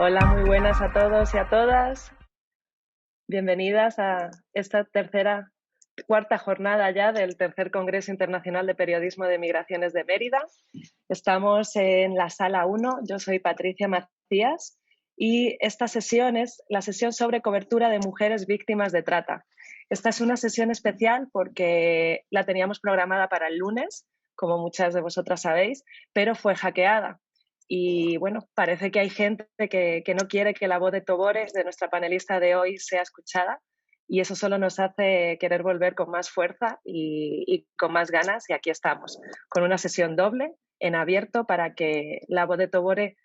Hola, muy buenas a todos y a todas. Bienvenidas a esta cuarta jornada ya del tercer Congreso Internacional de Periodismo de Migraciones de Mérida. Estamos en la sala 1, yo soy Patricia Macías y esta sesión es la sesión sobre cobertura de mujeres víctimas de trata. Esta es una sesión especial porque la teníamos programada para el lunes, como muchas de vosotras sabéis, pero fue hackeada. Y bueno, parece que hay gente que no quiere que la voz de Tobore, de nuestra panelista de hoy, sea escuchada. Y eso solo nos hace querer volver con más fuerza y con más ganas. Y aquí estamos, con una sesión doble en abierto para que la voz de Tobore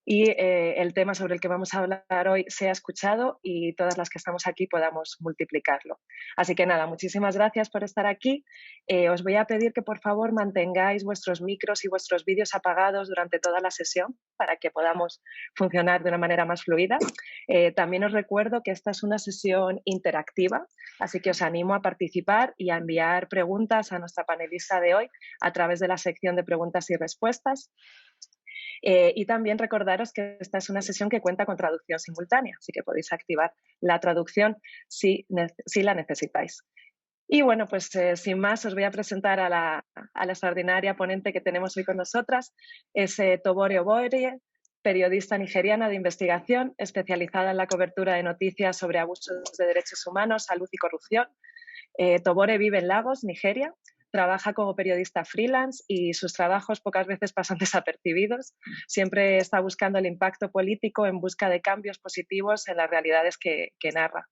y el tema sobre el que vamos a hablar hoy sea escuchado y todas las que estamos aquí podamos multiplicarlo. Así que nada, muchísimas gracias por estar aquí. Os voy a pedir que por favor mantengáis vuestros micros y vuestros vídeos apagados durante toda la sesión para que podamos funcionar de una manera más fluida. También os recuerdo que esta es una sesión interactiva, así que os animo a participar y a enviar preguntas a nuestra panelista de hoy a través de la sección de preguntas y respuestas. Y también recordaros que esta es una sesión que cuenta con traducción simultánea, así que podéis activar la traducción si la necesitáis. Y bueno, pues sin más os voy a presentar a la extraordinaria ponente que tenemos hoy con nosotras. Es Tobore Ovuorie, periodista nigeriana de investigación, especializada en la cobertura de noticias sobre abusos de derechos humanos, salud y corrupción. Tobore vive en Lagos, Nigeria. Trabaja como periodista freelance y sus trabajos pocas veces pasan desapercibidos. Siempre está buscando el impacto político en busca de cambios positivos en las realidades que narra.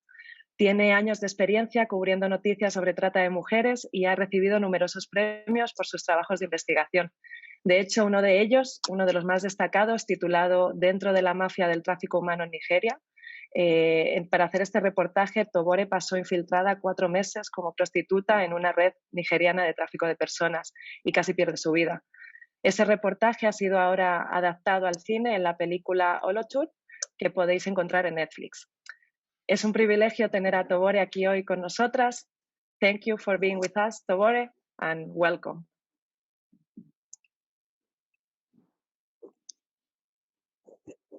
Tiene años de experiencia cubriendo noticias sobre trata de mujeres y ha recibido numerosos premios por sus trabajos de investigación. De hecho, uno de ellos, uno de los más destacados, titulado Dentro de la mafia del tráfico humano en Nigeria. Para hacer este reportaje, Tobore pasó infiltrada 4 meses como prostituta en una red nigeriana de tráfico de personas y casi pierde su vida. Ese reportaje ha sido ahora adaptado al cine en la película Olotur, que podéis encontrar en Netflix. Es un privilegio tener a Tobore aquí hoy con nosotras. Thank you for being with us, Tobore, and welcome.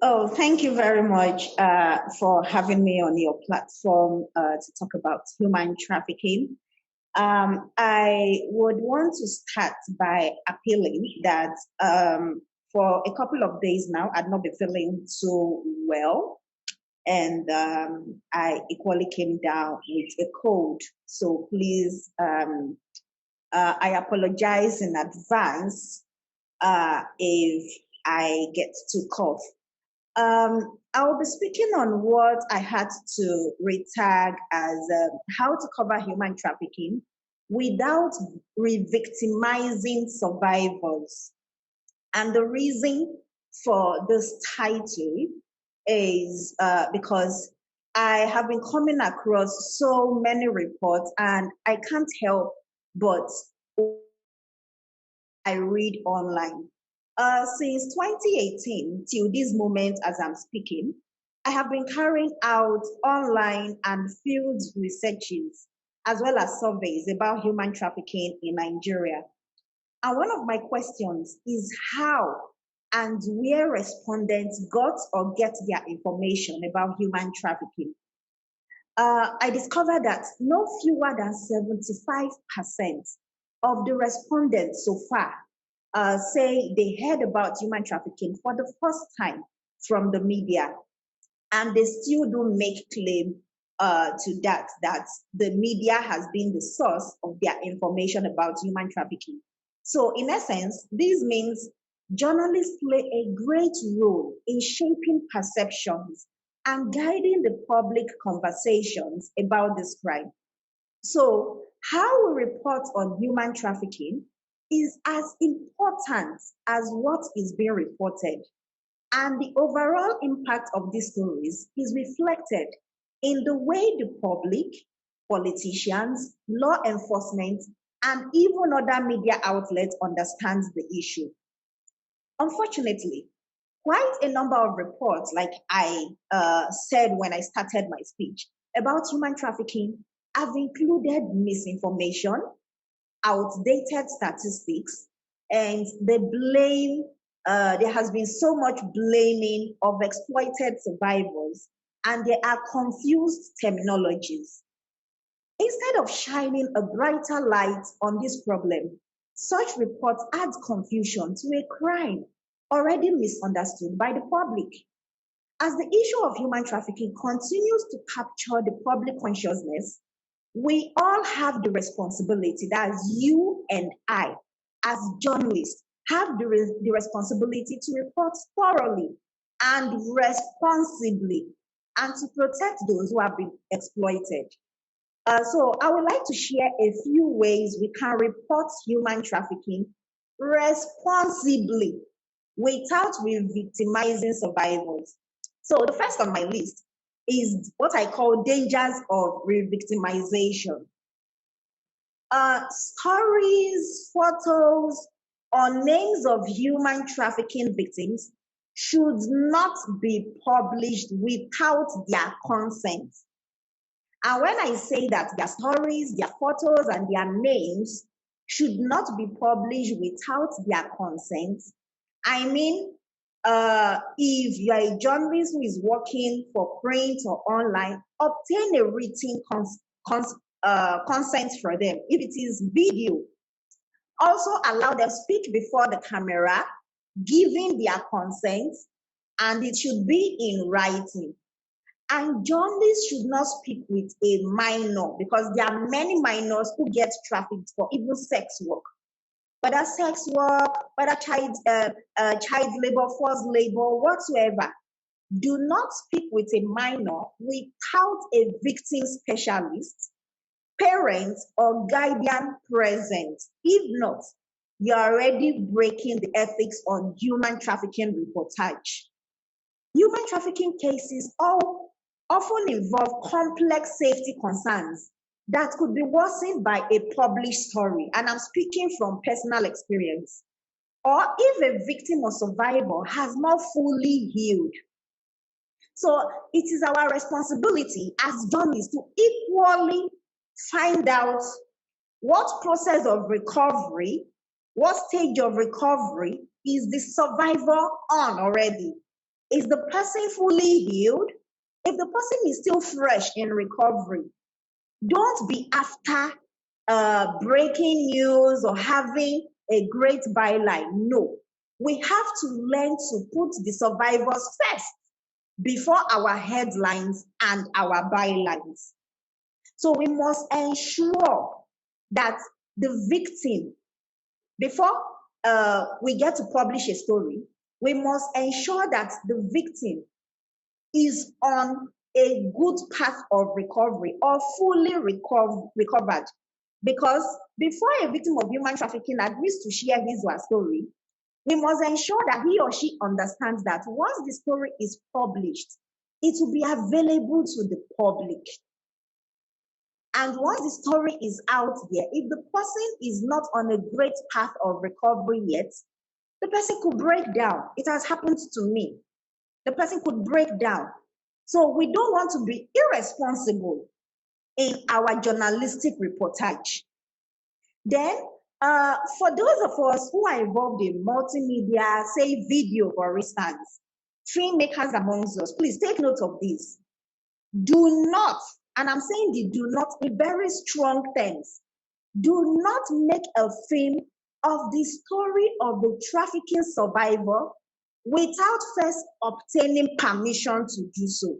Oh, thank you very much for having me on your platform to talk about human trafficking. I would want to start by appealing that for a couple of days now, I'd not been feeling so well. And I equally came down with a cold. So please, I apologize in advance if I get to cough. I'll be speaking on what I had to retag as how to cover human trafficking without re-victimizing survivors. And the reason for this title is because I have been coming across so many reports and I can't help but I read online. Since 2018 till this moment as I'm speaking, I have been carrying out online and field researches as well as surveys about human trafficking in Nigeria. And one of my questions is how and where respondents got or get their information about human trafficking. I discovered that no fewer than 75% of the respondents so far say they heard about human trafficking for the first time from the media, and they still do make claim to that the media has been the source of their information about human trafficking. So in essence, this means journalists play a great role in shaping perceptions and guiding the public conversations about this crime. So how we report on human trafficking is as important as what is being reported. And the overall impact of these stories is reflected in the way the public, politicians, law enforcement, and even other media outlets understands the issue. Unfortunately, quite a number of reports, like I said when I started my speech, about human trafficking have included misinformation, outdated statistics, and they blame there has been so much blaming of exploited survivors, and there are confused terminologies. Instead of shining a brighter light on this problem, such reports add confusion to a crime already misunderstood by the public. As the issue of human trafficking continues to capture the public consciousness, we all have the responsibility, that is you and I, as journalists, have the responsibility to report thoroughly and responsibly and to protect those who have been exploited. So I would like to share a few ways we can report human trafficking responsibly without re-victimizing survivors. So the first on my list is what I call dangers of re-victimization. Stories, photos, or names of human trafficking victims should not be published without their consent. And when I say that their stories, their photos, and their names should not be published without their consent, I mean, if you are a journalist who is working for print or online, obtain a written consent for them. If it is video, also allow them speak before the camera, giving their consent, and it should be in writing. And journalists should not speak with a minor, because there are many minors who get trafficked for even sex work. Whether sex work, whether child labor, forced labor, whatsoever. Do not speak with a minor without a victim specialist, parent, or guardian present. If not, you're already breaking the ethics on human trafficking reportage. Human trafficking cases often involve complex safety concerns that could be worsened by a published story, and I'm speaking from personal experience, or if a victim or survivor has not fully healed. So it is our responsibility as journalists to equally find out what process of recovery, what stage of recovery is the survivor on already. Is the person fully healed? If the person is still fresh in recovery, don't be after breaking news or having a great byline. No, we have to learn to put the survivors first before our headlines and our bylines. So we must ensure that the victim, before we get to publish a story, we must ensure that the victim is on a good path of recovery or fully recovered. Because before a victim of human trafficking agrees to share his or her story, we must ensure that he or she understands that once the story is published, it will be available to the public. And once the story is out there, if the person is not on a great path of recovery yet, the person could break down. It has happened to me. The person could break down. So we don't want to be irresponsible in our journalistic reportage. Then, for those of us who are involved in multimedia, say video, for instance, filmmakers amongst us, please take note of this. Do not, and I'm saying the do not in very strong terms, do not make a film of the story of the trafficking survivor without first obtaining permission to do so.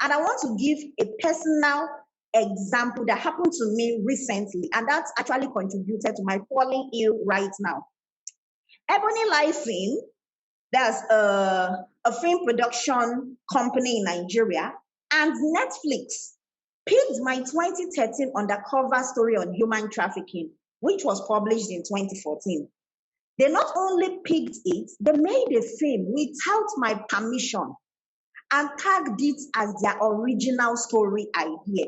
And I want to give a personal example that happened to me recently, and that's actually contributed to my falling ill right now. Ebony Life Film, that's a film production company in Nigeria, and Netflix picked my 2013 undercover story on human trafficking, which was published in 2014. They not only picked it, they made a film without my permission and tagged it as their original story idea.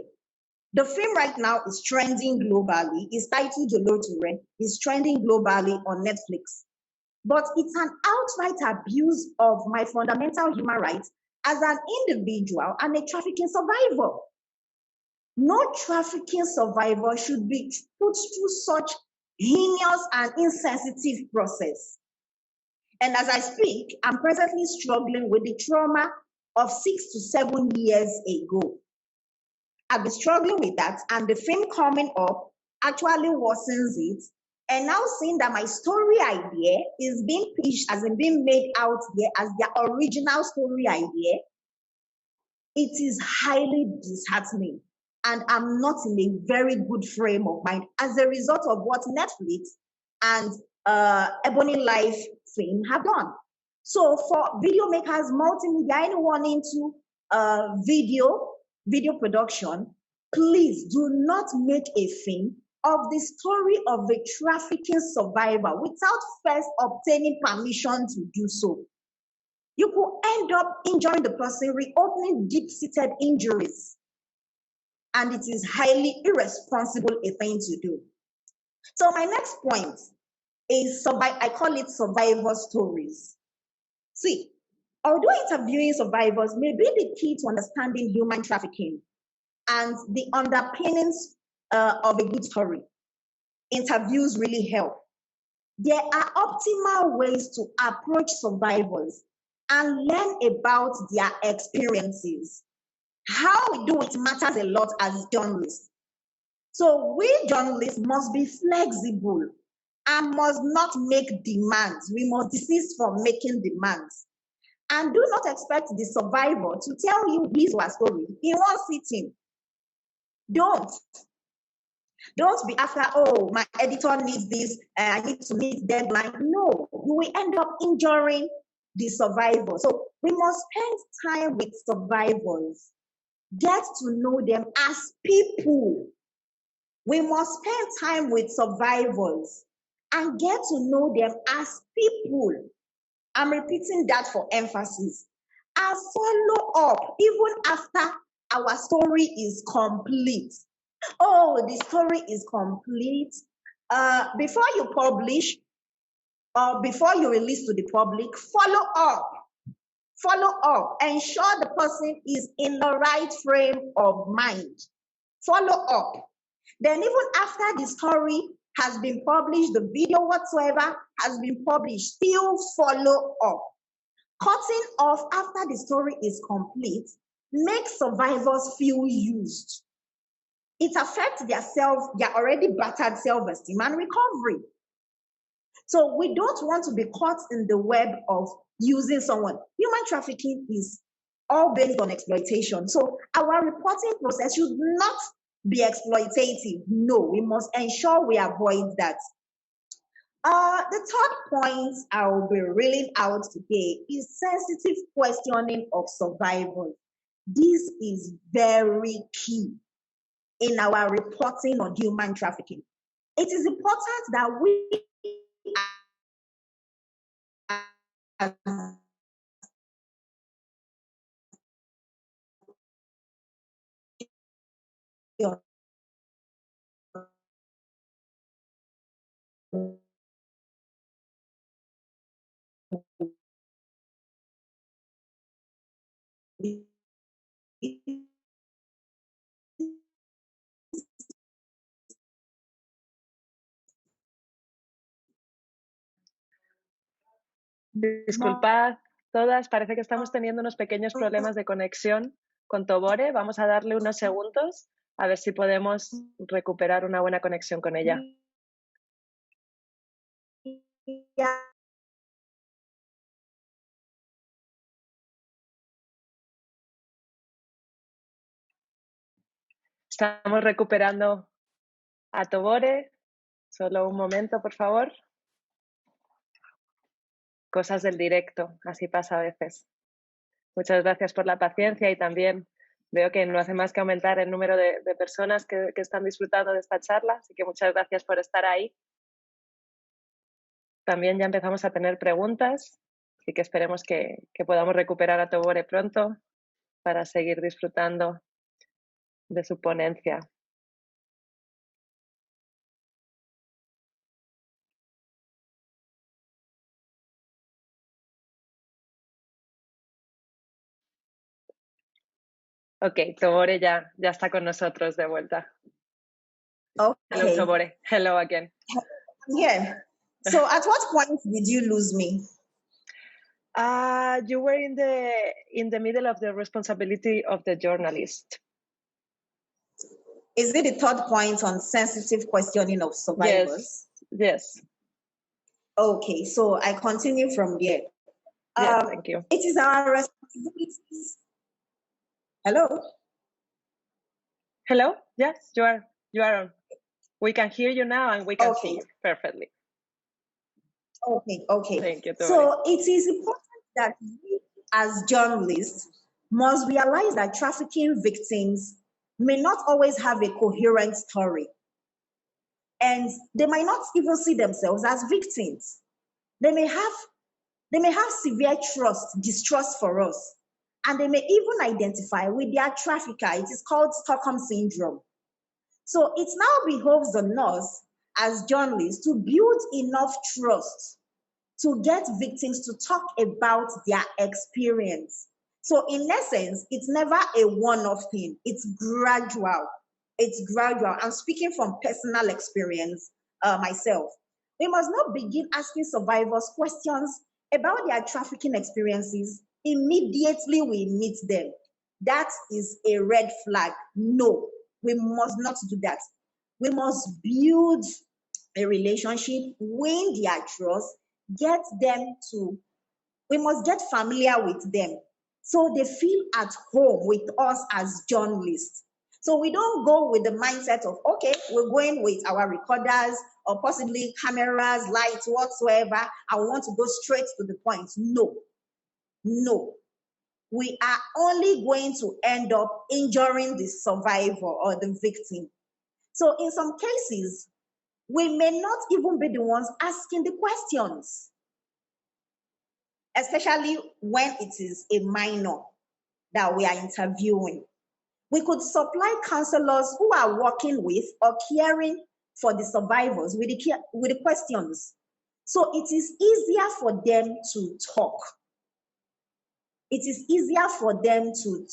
The film right now is trending globally. It's titled Tobore. It's trending globally on Netflix. But it's an outright abuse of my fundamental human rights as an individual and a trafficking survivor. No trafficking survivor should be put through such heinous and insensitive process. And as I speak, I'm presently struggling with the trauma of 6 to 7 years ago. I've been struggling with that, and the film coming up actually worsens it. And now seeing that my story idea is being pitched as in being made out there as their original story idea, it is highly disheartening. And I'm not in a very good frame of mind as a result of what Netflix and Ebony Life fame have done. So for video makers, multimedia, anyone into video production, please do not make a film of the story of a trafficking survivor without first obtaining permission to do so. You could end up injuring the person, reopening deep-seated injuries. And it is highly irresponsible a thing to do. So my next point is, I call it survivor stories. See, although interviewing survivors may be the key to understanding human trafficking and the underpinnings of a good story, interviews really help. There are optimal ways to approach survivors and learn about their experiences. How we do it matters a lot as journalists. So we journalists must be flexible and must not make demands. We must desist from making demands. And do not expect the survivor to tell you his or her story in one sitting. Don't be after, oh, my editor needs this, I need to meet deadline. No, you will end up injuring the survivor. So we must spend time with survivors. Get to know them as people. We must spend time with survivors and get to know them as people. I'm repeating that for emphasis. And follow up even after our story is complete. Oh, the story is complete. Before you publish or before you release to the public, follow up. Follow up. Ensure the person is in the right frame of mind. Follow up. Then even after the story has been published, the video whatsoever has been published, still follow up. Cutting off after the story is complete makes survivors feel used. It affects their already battered self-esteem and recovery. So we don't want to be caught in the web of using someone. Human trafficking is all based on exploitation. So our reporting process should not be exploitative. No, we must ensure we avoid that. The third point I'll be reeling out today is sensitive questioning of survivors. This is very key in our reporting on human trafficking. It is important that we Disculpad todas, parece que estamos teniendo unos pequeños problemas de conexión con Tobore. Vamos a darle unos segundos a ver si podemos recuperar una buena conexión con ella. Estamos recuperando a Tobore. Solo un momento, por favor. Cosas del directo, así pasa a veces. Muchas gracias por la paciencia y también veo que no hace más que aumentar el número de personas que están disfrutando de esta charla, así que muchas gracias por estar ahí. También ya empezamos a tener preguntas, así que esperemos que podamos recuperar a Tobore pronto para seguir disfrutando de su ponencia. Ok, Tobore ya está con nosotros de vuelta. Okay. Hello, Tobore. Hello again. Yeah. So at what point did you lose me? You were in the middle of the responsibility of the journalist. Is it the third point on sensitive questioning of survivors? Yes. Okay, so I continue from there. Yes, thank you. It is our responsibility. Hello? Hello? Yes, you are on. We can hear you now and we can see you perfectly. Okay. Thank you, Tobore. So it is important that we as journalists must realize that trafficking victims may not always have a coherent story. And they might not even see themselves as victims. They may have severe distrust for us, and they may even identify with their trafficker. It is called Stockholm Syndrome. So it now behoves on us as journalists to build enough trust to get victims to talk about their experience. So in essence, it's never a one-off thing. It's gradual. I'm speaking from personal experience myself. We must not begin asking survivors questions about their trafficking experiences immediately we meet them. That is a red flag. No, we must not do that. We must build a relationship, win their trust, we must get familiar with them so they feel at home with us as journalists. So we don't go with the mindset of, okay, we're going with our recorders or possibly cameras, lights, whatsoever. I want to go straight to the point. No. We are only going to end up injuring the survivor or the victim. So in some cases, we may not even be the ones asking the questions, especially when it is a minor that we are interviewing. We could supply counselors who are working with or caring for the survivors with the questions. So it is easier for them to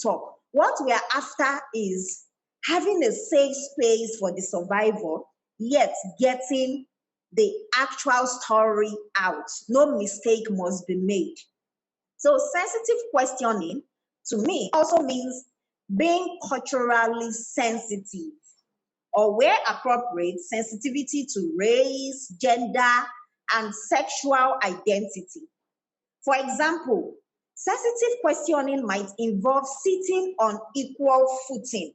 talk. What we are after is having a safe space for the survivor, yet getting the actual story out. No mistake must be made. So sensitive questioning, to me, also means being culturally sensitive, or where appropriate, sensitivity to race, gender, and sexual identity. For example, sensitive questioning might involve sitting on equal footing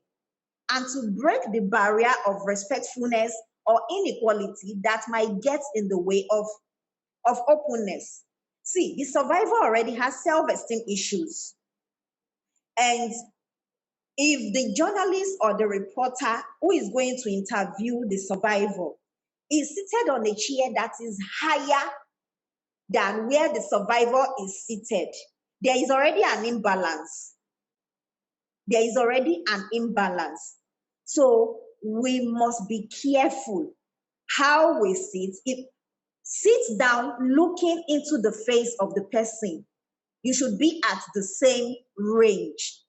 and to break the barrier of respectfulness or inequality that might get in the way of openness. See, the survivor already has self-esteem issues. And if the journalist or the reporter who is going to interview the survivor is seated on a chair that is higher than where the survivor is seated, there is already an imbalance. So we must be careful how we sit. Sit down looking into the face of the person. You should be at the same range,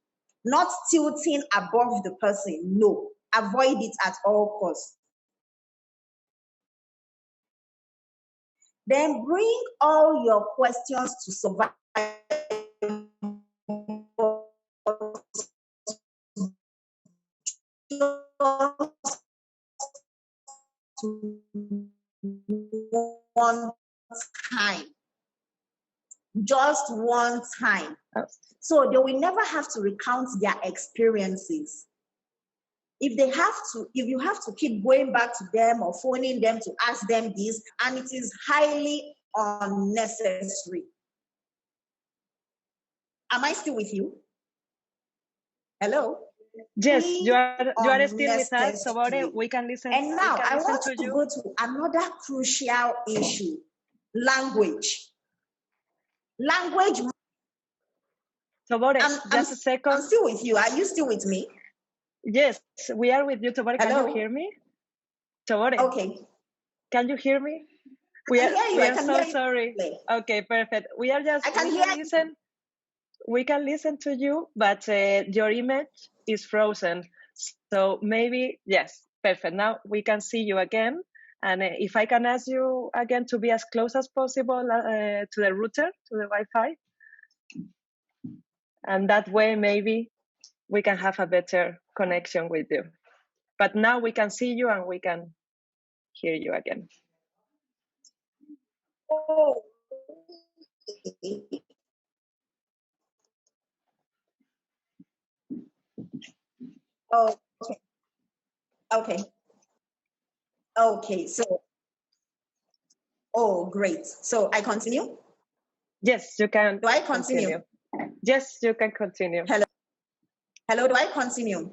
not tilting above the person. No, avoid it at all costs. Then bring all your questions to survive one time. Just one time. So they will never have to recount their experiences. If you have to keep going back to them or phoning them to ask them this, and it is highly unnecessary. Am I still with you? Hello? Yes, you are still with us, Tobore. We can listen. And now I want to go to another crucial issue: language. Tobore, just a second. I'm still with you. Are you still with me? Yes, we are with you, Tobore. Can you hear me? Tobore. Okay. Can you hear me? We are so sorry. Okay, perfect. We are just we can listen to you, but your image is frozen. So maybe, yes, perfect. Now we can see you again. And if I can ask you again to be as close as possible to the router, to the Wi-Fi. And that way, maybe we can have a better connection with you. But now we can see you and we can hear you again. Oh, oh, okay. Okay. Okay. So, oh, great. So I continue? Yes, you can. Do I continue? Yes, you can continue. Hello. Hello, do I continue?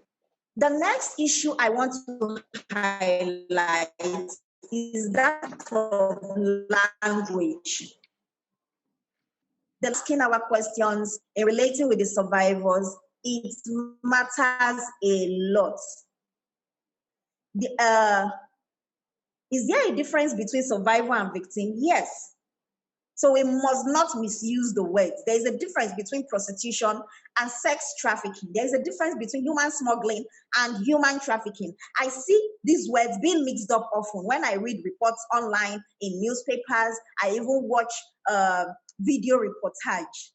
The next issue I want to highlight is that of language. The asking our questions and relating with the survivors, it matters a lot. Is there a difference between survivor and victim? Yes. So we must not misuse the words. There is a difference between prostitution and sex trafficking. There is a difference between human smuggling and human trafficking. I see these words being mixed up often when I read reports online, in newspapers. I even watch video reportage.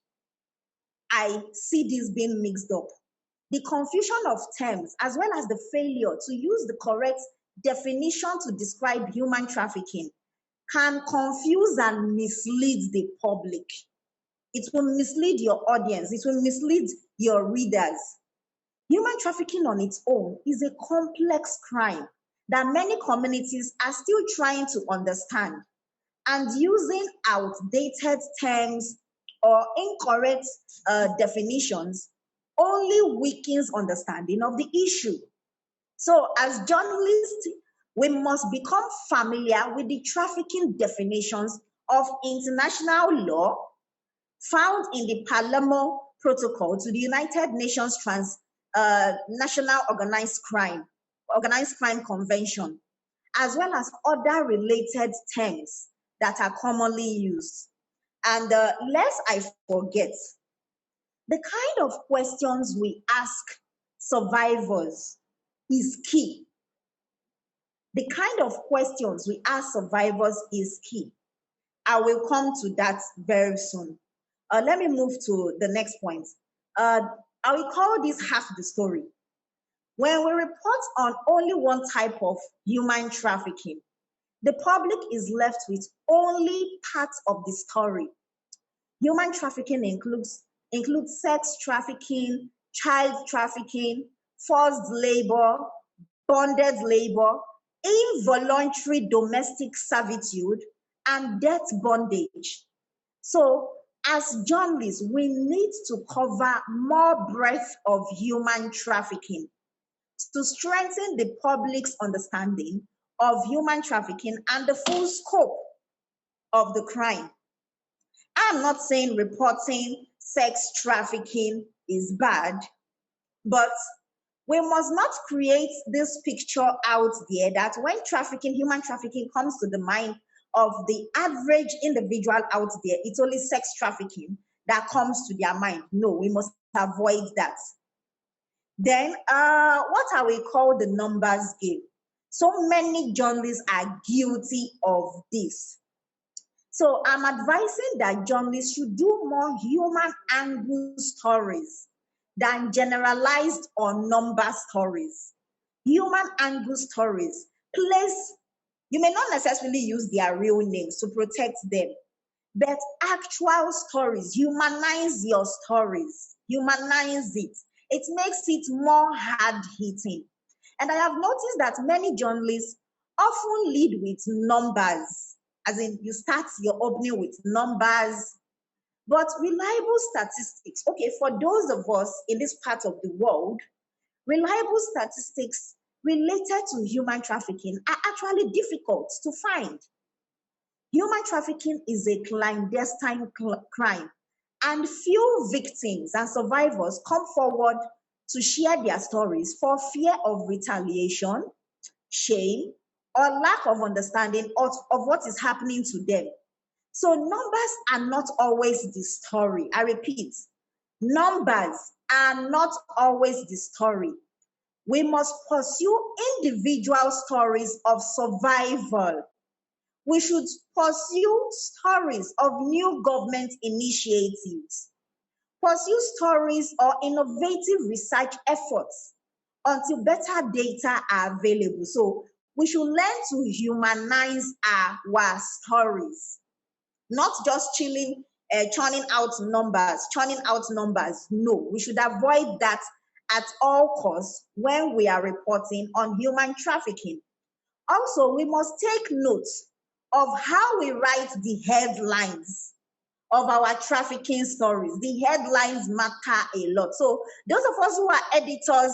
I see this being mixed up. The confusion of terms, as well as the failure to use the correct definition to describe human trafficking, can confuse and mislead the public. It will mislead your audience. It will mislead your readers. Human trafficking on its own is a complex crime that many communities are still trying to understand, and using outdated terms or incorrect definitions only weakens understanding of the issue. So as journalists, we must become familiar with the trafficking definitions of international law found in the Palermo Protocol to the United Nations National Organized Crime Convention, as well as other related terms that are commonly used. And lest I forget, the kind of questions we ask survivors is key. The kind of questions we ask survivors is key. I will come to that very soon. Let me move to the next point. I will call this half the story. When we report on only one type of human trafficking, the public is left with only part of the story. Human trafficking includes sex trafficking, child trafficking, forced labor, bonded labor, involuntary domestic servitude, and debt bondage. So, as journalists, we need to cover more breadth of human trafficking to strengthen the public's understanding of human trafficking and the full scope of the crime. I'm not saying reporting sex trafficking is bad, but we must not create this picture out there that when trafficking, human trafficking comes to the mind of the average individual out there, it's only sex trafficking that comes to their mind. No, we must avoid that. Then, what I will call the numbers game. So many journalists are guilty of this. So I'm advising that journalists should do more human angle stories than generalized or number stories. Human angle stories, you may not necessarily use their real names to protect them, but actual stories, humanize your stories, humanize it. It makes it more hard-hitting. And I have noticed that many journalists often lead with numbers, as in you start your opening with numbers, but reliable statistics. Okay, for those of us in this part of the world, reliable statistics related to human trafficking are actually difficult to find. Human trafficking is a clandestine crime, and few victims and survivors come forward to share their stories for fear of retaliation, shame, or lack of understanding of what is happening to them. So numbers are not always the story. I repeat, numbers are not always the story. We must pursue individual stories of survival. We should pursue stories of new government initiatives. pursue stories or innovative research efforts until better data are available. So we should learn to humanize our stories, not just churning out numbers. No, we should avoid that at all costs when we are reporting on human trafficking. Also, we must take note of how we write the headlines of our trafficking stories. The headlines matter a lot. So those of us who are editors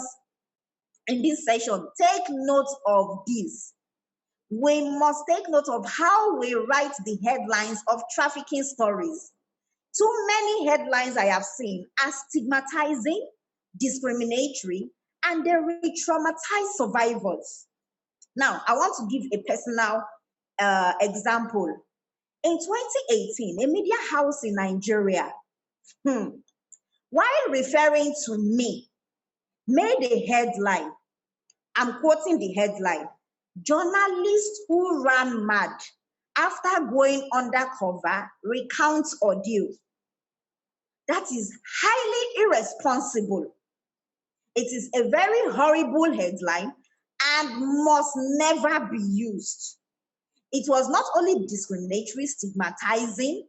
in this session, take note of this. We must take note of how we write the headlines of trafficking stories. Too many headlines I have seen are stigmatizing, discriminatory, and they re-traumatize survivors. Now, I want to give a personal example. In 2018, a media house in Nigeria, while referring to me, made a headline. I'm quoting the headline. Journalist who ran mad after going undercover recounts ordeal. That is highly irresponsible. It is a very horrible headline and must never be used. It was not only discriminatory, stigmatizing,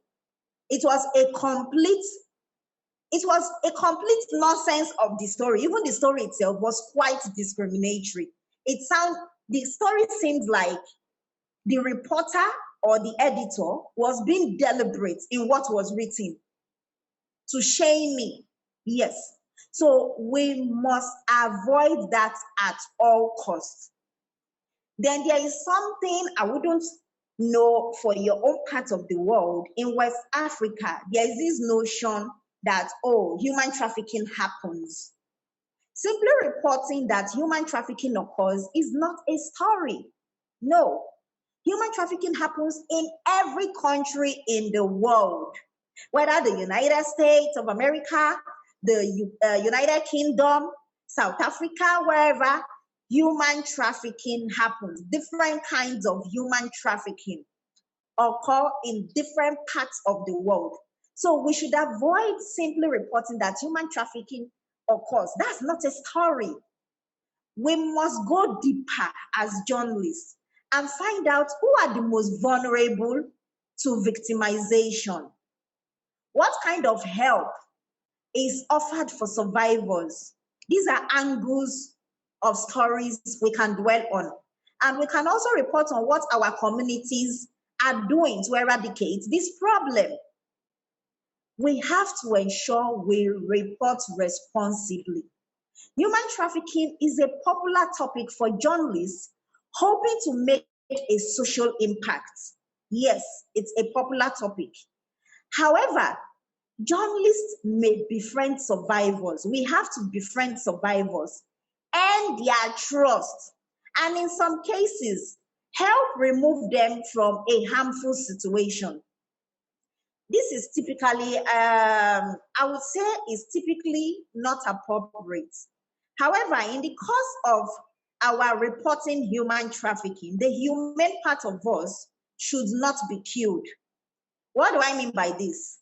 it was a complete nonsense of the story. Even the story itself was quite discriminatory. The story seemed like the reporter or the editor was being deliberate in what was written to shame me. Yes. So we must avoid that at all costs. Then there is something I wouldn't know for your own part of the world. In West Africa, there is this notion that, oh, human trafficking happens. Simply reporting that human trafficking occurs is not a story. No. Human trafficking happens in every country in the world, whether the United States of America, the United Kingdom, South Africa, wherever, human trafficking happens. Different kinds of human trafficking occur in different parts of the world. So we should avoid simply reporting that human trafficking occurs. That's not a story. We must go deeper as journalists and find out who are the most vulnerable to victimization. What kind of help is offered for survivors? These are angles of stories we can dwell on. And we can also report on what our communities are doing to eradicate this problem. We have to ensure we report responsibly. Human trafficking is a popular topic for journalists hoping to make a social impact. Yes, it's a popular topic. However, journalists may befriend survivors. We have to befriend survivors, earn their trust, and in some cases, help remove them from a harmful situation. This is typically, I would say, is typically not appropriate. However, in the course of our reporting human trafficking, the human part of us should not be killed. What do I mean by this?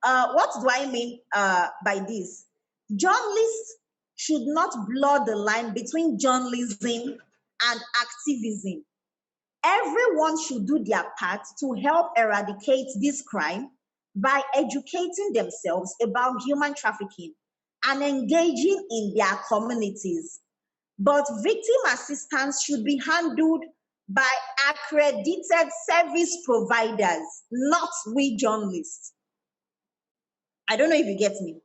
What do I mean by this? Journalists should not blur the line between journalism and activism. Everyone should do their part to help eradicate this crime by educating themselves about human trafficking and engaging in their communities. But victim assistance should be handled by accredited service providers, not we journalists. I don't know if you get me.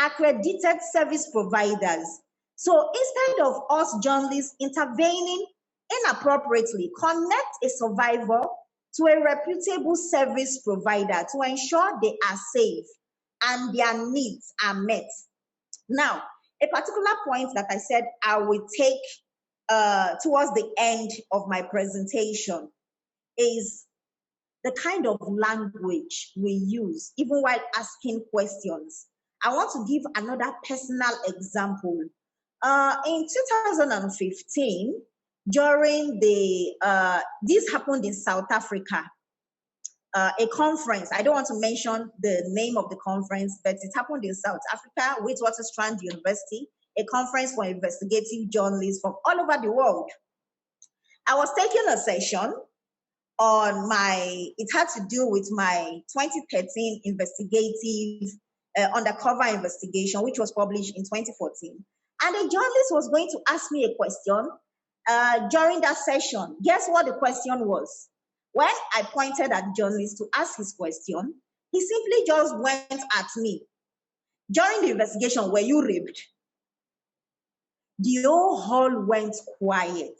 Accredited service providers. So instead of us journalists intervening inappropriately, connect a survivor to a reputable service provider to ensure they are safe and their needs are met. Now, a particular point that I said I will take towards the end of my presentation is the kind of language we use, even while asking questions. I want to give another personal example. In 2015, during this happened in South Africa. a conference. I don't want to mention the name of the conference, but it happened in South Africa, Witwatersrand University, a conference for investigative journalists from all over the world. I was taking a session on it had to do with my 2013 investigative undercover investigation, which was published in 2014. And a journalist was going to ask me a question during that session. Guess what the question was? When I pointed at the journalist to ask his question, he simply just went at me. During the investigation, were you raped? The whole hall went quiet.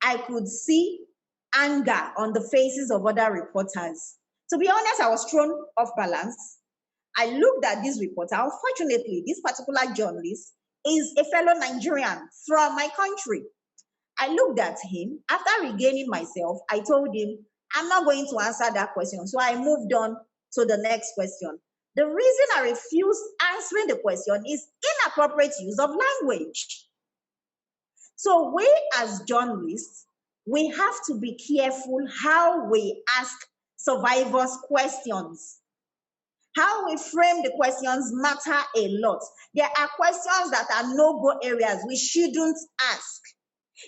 I could see anger on the faces of other reporters. To be honest, I was thrown off balance. I looked at this reporter. Unfortunately, this particular journalist is a fellow Nigerian from my country. I looked at him. After regaining myself, I told him, I'm not going to answer that question. So I moved on to the next question. The reason I refused answering the question is inappropriate use of language. So we as journalists, we have to be careful how we ask survivors questions. How we frame the questions matter a lot. There are questions that are no-go areas we shouldn't ask.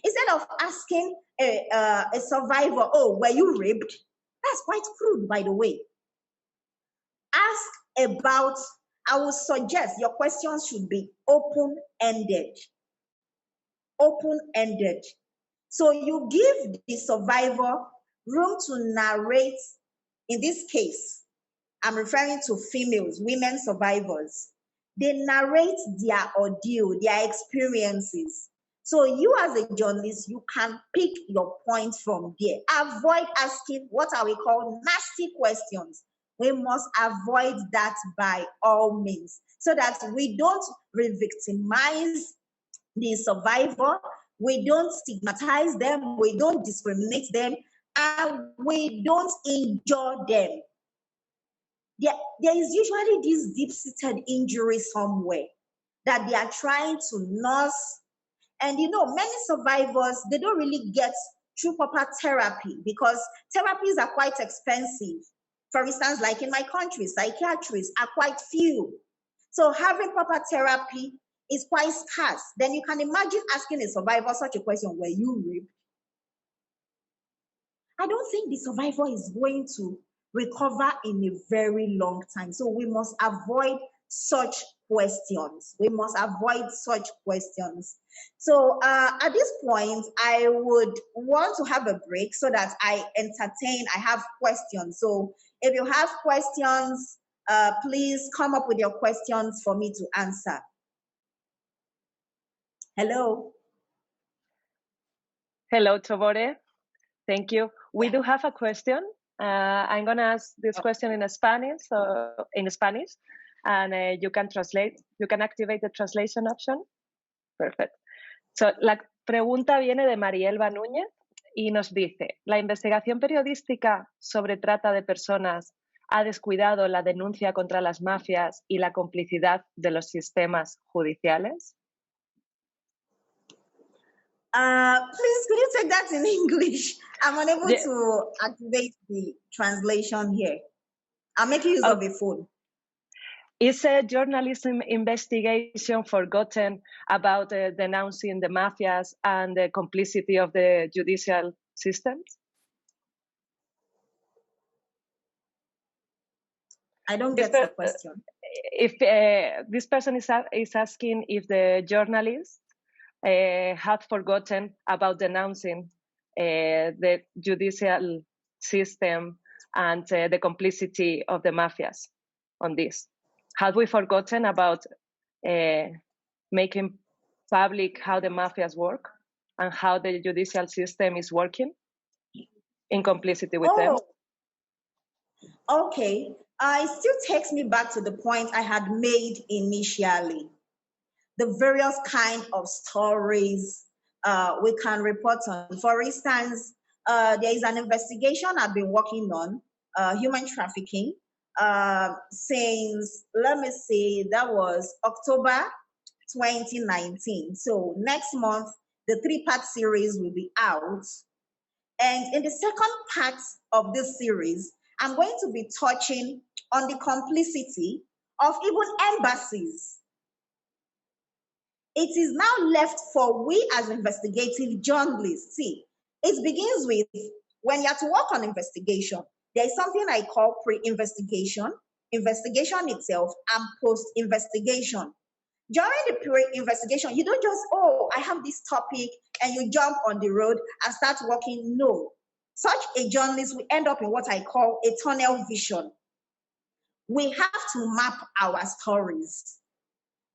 Instead of asking a survivor, oh, were you raped? That's quite crude, by the way. Ask about, I would suggest your questions should be open-ended. Open-ended. So you give the survivor room to narrate. In this case, I'm referring to females, women survivors. They narrate their ordeal, their experiences. So you as a journalist, you can pick your points from there. Avoid asking what are we called nasty questions. We must avoid that by all means so that we don't re-victimize the survivor, we don't stigmatize them, we don't discriminate them, and we don't injure them. There is usually this deep-seated injury somewhere that they are trying to nurse. And you know, many survivors, they don't really get true proper therapy because therapies are quite expensive. For instance, like in my country, psychiatrists are quite few. So having proper therapy is quite scarce. Then you can imagine asking a survivor such a question, were you raped? I don't think the survivor is going to recover in a very long time. So we must avoid such questions. We must avoid such questions. So at this point, I would want to have a break so that I have questions. So if you have questions, please come up with your questions for me to answer. Hello. Hello, Tobore. Thank you. We do have a question. I'm going to ask this question in Spanish, and you can translate. You can activate the translation option. Perfect. So, la pregunta viene de Marielba Núñez y nos dice, ¿la investigación periodística sobre trata de personas ha descuidado la denuncia contra las mafias y la complicidad de los sistemas judiciales? Please, could you take that in English? I'm unable to activate the translation here. I'm making use of a phone. Is a journalism investigation forgotten about denouncing the mafias and the complicity of the judicial systems? I don't get the question. If this person is asking if the journalists had forgotten about denouncing the judicial system and the complicity of the mafias on this. Have we forgotten about making public how the mafias work and how the judicial system is working in complicity with them? Okay. It still takes me back to the point I had made initially. The various kind of stories we can report on. For instance, there is an investigation I've been working on, human trafficking, since, let me see, that was October 2019. So next month, the 3-part series will be out. And in the second part of this series, I'm going to be touching on the complicity of even embassies. It is now left for we as investigative journalists. See, it begins with when you have to work on investigation, there is something I call pre-investigation, investigation itself, and post-investigation. During the pre-investigation, you don't just, oh, I have this topic, and you jump on the road and start working. No. Such a journalist will end up in what I call a tunnel vision. We have to map our stories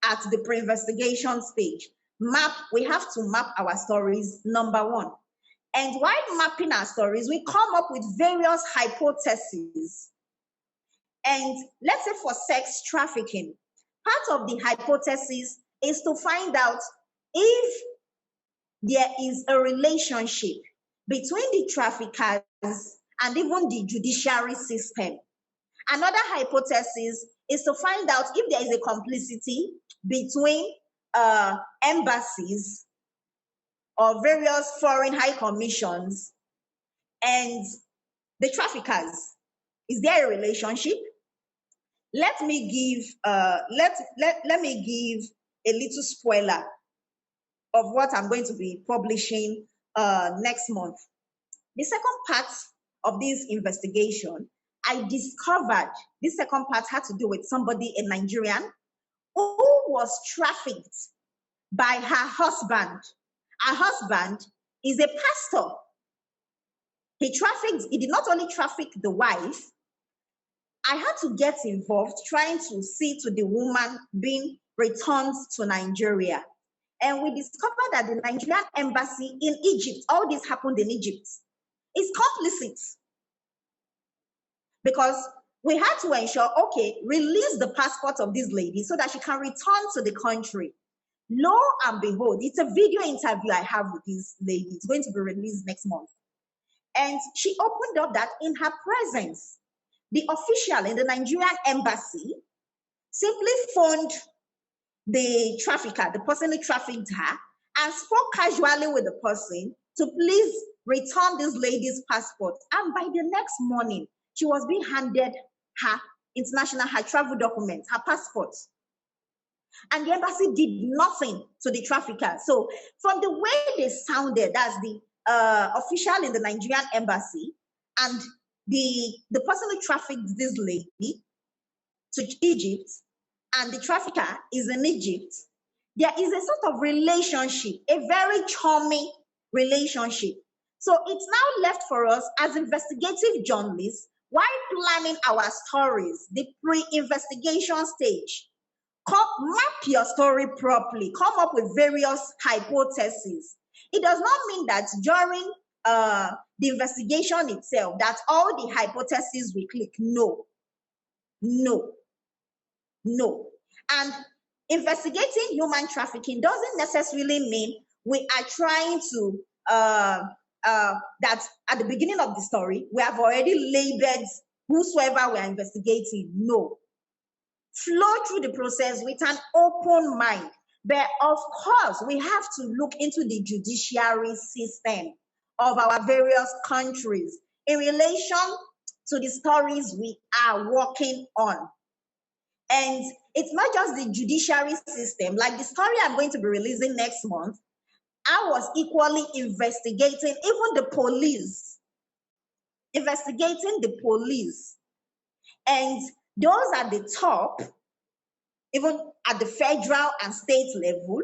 at the pre-investigation stage. We have to map our stories, number one. And while mapping our stories, we come up with various hypotheses. And let's say for sex trafficking, part of the hypothesis is to find out if there is a relationship between the traffickers and even the judiciary system. Another hypothesis is to find out if there is a complicity between embassies or various foreign high commissions and the traffickers. Is there a relationship? Let me give let me give a little spoiler of what I'm going to be publishing next month. The second part of this investigation, I discovered this second part had to do with somebody, a Nigerian, who was trafficked by her husband. Her husband is a pastor. He did not only traffic the wife, I had to get involved trying to see to the woman being returned to Nigeria. And we discovered that the Nigerian embassy in Egypt, all this happened in Egypt, is complicit. Because we had to ensure, okay, release the passport of this lady so that she can return to the country. Lo and behold, it's a video interview I have with this lady. It's going to be released next month. And she opened up that in her presence, the official in the Nigerian embassy simply phoned the trafficker, the person who trafficked her, and spoke casually with the person to please return this lady's passport. And by the next morning, she was being handed her travel documents, her passport. And the embassy did nothing to the trafficker. So from the way they sounded, that's the official in the Nigerian embassy and the person who trafficked this lady to Egypt, and the trafficker is in Egypt, there is a sort of relationship, a very charming relationship. So it's now left for us as investigative journalists, while planning our stories, the pre-investigation stage, map your story properly, come up with various hypotheses. It does not mean that during the investigation itself that all the hypotheses we click. No. And investigating human trafficking doesn't necessarily mean we are trying to that at the beginning of the story we have already labeled whosoever we are investigating. No. Flow through the process with an open mind. But of course, we have to look into the judiciary system of our various countries in relation to the stories we are working on. And it's not just the judiciary system. Like the story I'm going to be releasing next month, I was equally investigating even the police. Investigating the police. And those at the top, even at the federal and state level,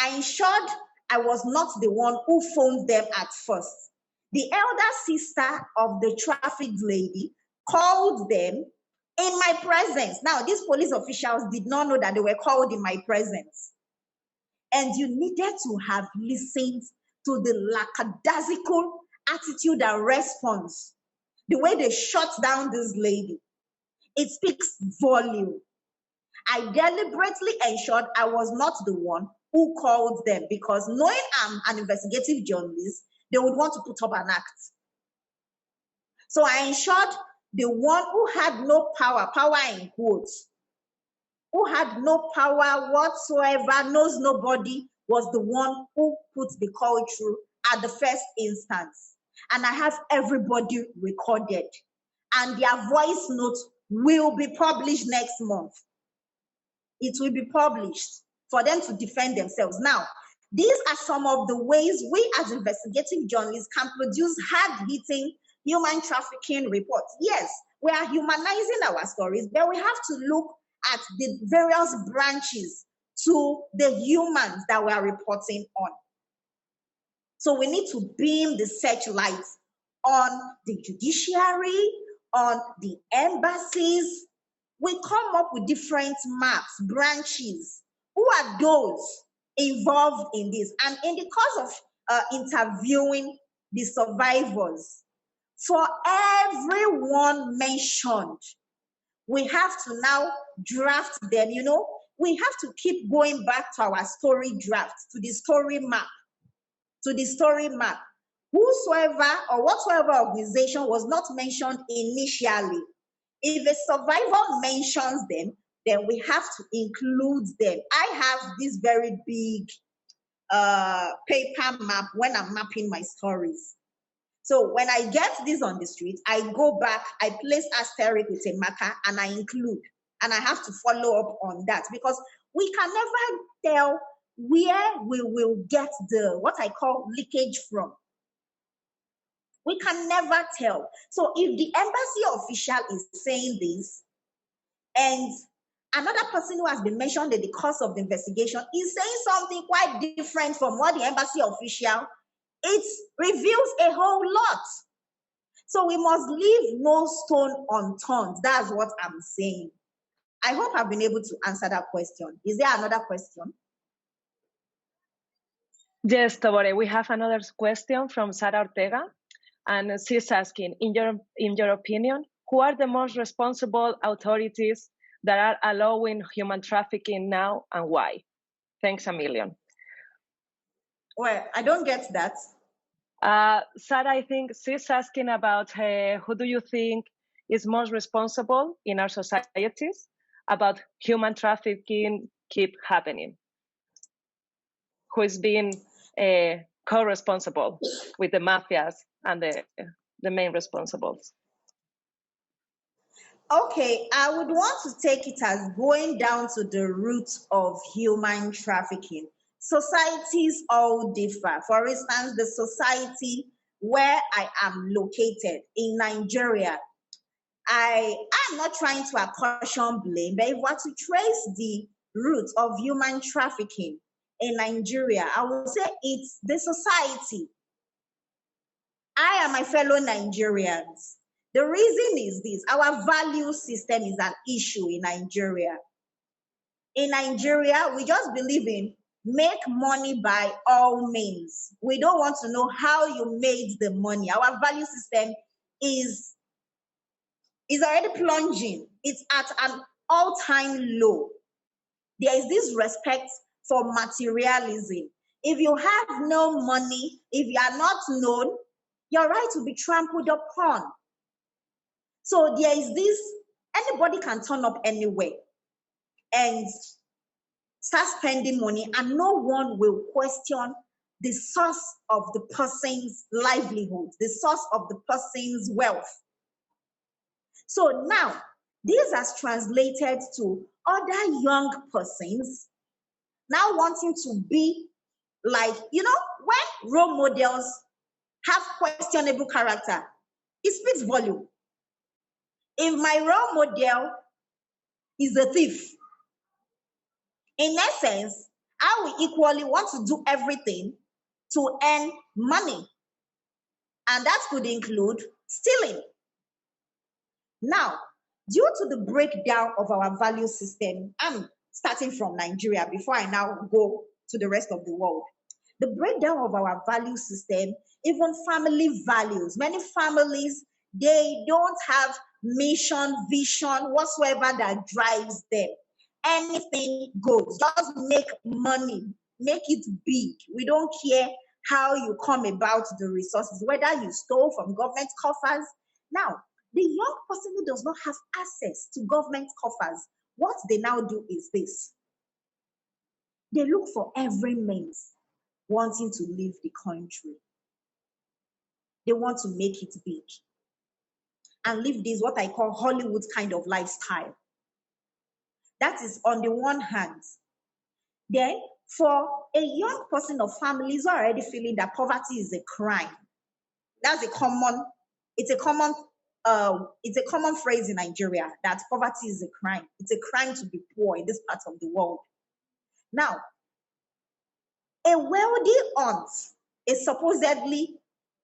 I ensured I was not the one who phoned them at first. The elder sister of the trafficked lady called them in my presence. Now, these police officials did not know that they were called in my presence. And you needed to have listened to the lackadaisical attitude and response. The way they shut down this lady. It speaks volume. I deliberately ensured I was not the one who called them because knowing I'm an investigative journalist, they would want to put up an act. So I ensured the one who had no power in quotes, who had no power whatsoever, knows nobody, was the one who put the call through at the first instance. and I have everybody recorded, and their voice note will be published next month. It will be published for them to defend themselves. Now, these are some of the ways we as investigative journalists can produce hard-hitting human trafficking reports. Yes, we are humanizing our stories, but we have to look at the various branches to the humans that we are reporting on. So we need to beam the searchlight on the judiciary, on the embassies. We come up with different maps, branches. Who are those involved in this? And in the course of interviewing the survivors, for everyone mentioned, we have to now draft them. You know, we have to keep going back to our story draft, to the story map, Whosoever or whatsoever organization was not mentioned initially, if a survivor mentions them, then we have to include them. I have this very big paper map when I'm mapping my stories. So when I get this on the street, I go back, I place asterisk with a marker, and I include. And I have to follow up on that, because we can never tell where we will get the, what I call, leakage from. We can never tell. So if the embassy official is saying this, and another person who has been mentioned in the course of the investigation is saying something quite different from what the embassy official, it reveals a whole lot. So we must leave no stone unturned. That's what I'm saying. I hope I've been able to answer that question. Is there another question? Yes, Tobore, we have another question from Sara Ortega, and she's asking, in your opinion, who are the most responsible authorities that are allowing human trafficking now, and why? Thanks a million. Well, I don't get that. Sarah, I think she's asking about who do you think is most responsible in our societies about human trafficking keep happening? Who is being co-responsible with the mafias and the main responsibles? Okay, I would want to take it as going down to the root of human trafficking. Societies all differ. For instance, the society where I am located in Nigeria, I'm not trying to apportion blame, but if we were to trace the root of human trafficking in Nigeria, I would say it's the society. I and my fellow Nigerians. The reason is this: our value system is an issue in Nigeria. In Nigeria, we just believe in make money by all means. We don't want to know how you made the money. Our value system is already plunging. It's at an all-time low. There is this respect for materialism. If you have no money, if you are not known, your right will be trampled upon. So there is this, anybody can turn up anywhere and start spending money, and no one will question the source of the person's livelihood, the source of the person's wealth. So now, this has translated to other young persons now wanting to be like, you know, when role models have questionable character, it speaks volume. If my role model is a thief, in essence, I will equally want to do everything to earn money. And that could include stealing. Now, due to the breakdown of our value system, I'm starting from Nigeria before I now go to the rest of the world. The breakdown of our value system, even family values. Many families, they don't have mission, vision, whatsoever that drives them. Anything goes. Just make money. Make it big. We don't care how you come about the resources, whether you stole from government coffers. Now, the young person who does not have access to government coffers, what they now do is this. They look for every means wanting to leave the country. they want to make it big and live this, what I call Hollywood kind of lifestyle. That is on the one hand. Then, for a young person or families who are already feeling that poverty is a crime, that's it's a common phrase in Nigeria that poverty is a crime. It's a crime to be poor in this part of the world. Now, a wealthy aunt, a supposedly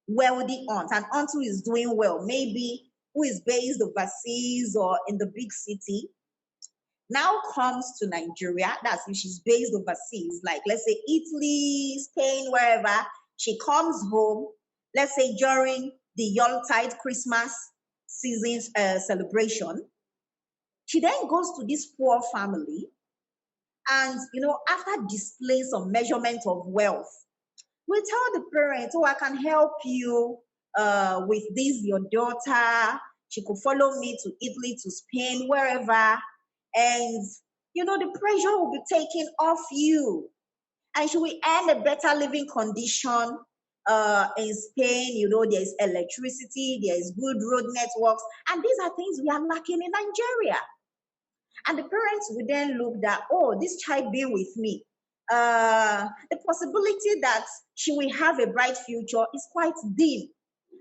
wealthy aunt, an aunt who is doing well, maybe who is based overseas or in the big city, now comes to Nigeria. That's if she's based overseas, like let's say Italy, Spain, wherever. She comes home, let's say during the Yuletide Christmas season celebration. She then goes to this poor family, and after displays some measurement of wealth, we tell the parents, "Oh, I can help you with this. Your daughter, she could follow me to Italy, to Spain, wherever, and the pressure will be taken off you, and she will earn a better living condition." In Spain, there's electricity, there's good road networks, and these are things we are lacking in Nigeria. And the parents will then look that, oh, this child being with me, the possibility that she will have a bright future is quite dim.